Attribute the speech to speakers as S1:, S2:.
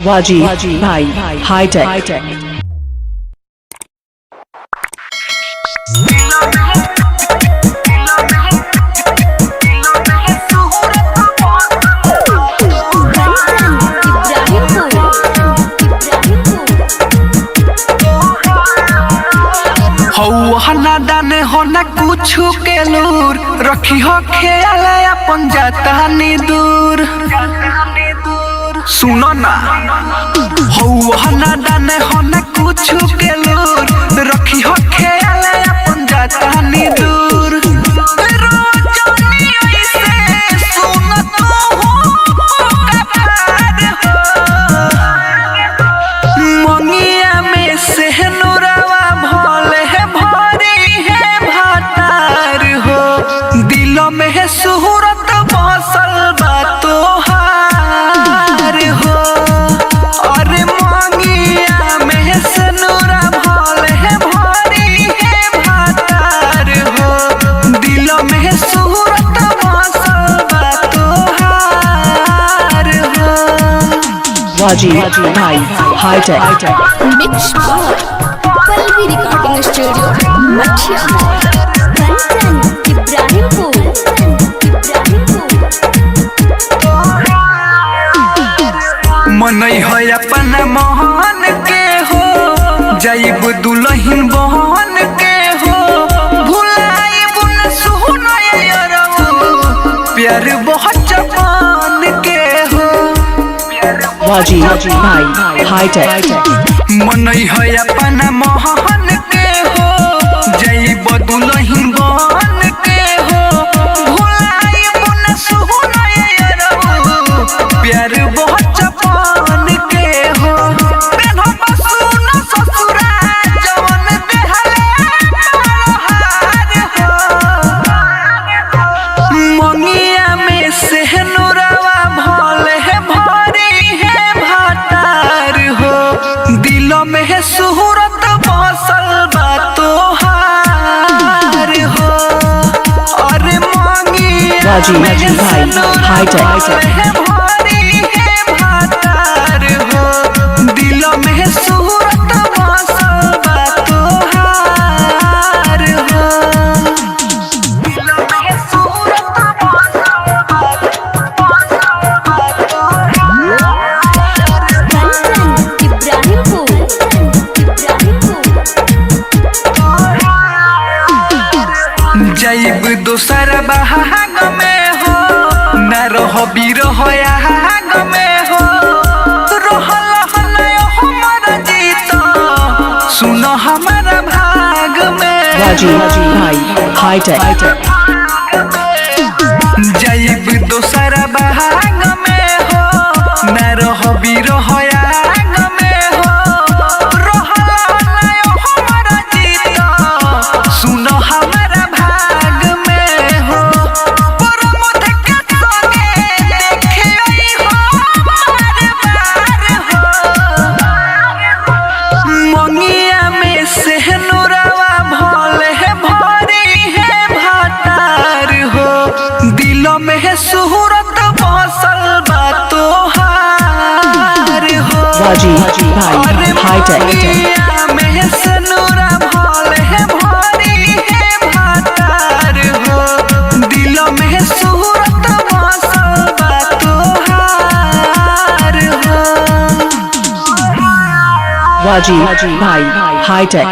S1: वाजी भाई हाईटेक।
S2: हना दाने होना कुछ के लूर रखी हो ख्याल अपन जाता नी दूर। सुनो ना हना दाने होना कुछ के लूर रखी हो ख्याल अपन जाता नी दूर। में सूरत बसल बा तोहार हो और मंगिया में सनुरा भल है भरी है भातार हो। दिल में सूरत बसल बा तोहार हो।
S1: वाजी भाई hi tech.
S3: Mix Pallavi recording studio मछिया
S2: मनई है अपन मोहन के हो जाइब दुल्हन बहन के हो भुलाइब न सुनो प्यार बहुत जवान के हो।
S1: वाजी भाई हाईटेक।
S2: मनई है अपन मोहन के हो जाइब दुल्हन बहन के हो भुलाइब न सुनो प्यार बहुत में सूरत बसल बा तोहार हो और मंगिया में हाईटेक भरी है भातार हो। दिल में सूरत बसल बा तोहार हो। दिल में सूरत बसल बा जाइब दोसर बहाग में हो न रह बिरह आग में हो हमर जीत सुन हमारा भाग में।
S1: वाजी भाई हाईटेक।
S2: जाइब दोसर बहाग में हो न रह बिरह आग में हो हमारा जीत सुन हमारा में सूरत बसल बा तोहार हो।
S1: वाजी भाई हाईटेक।
S2: में सनुरा भल है भरी है भातार हो। दिल में सूरत बसल बा तोहार हो।
S1: वाजी भाई हाईटेक।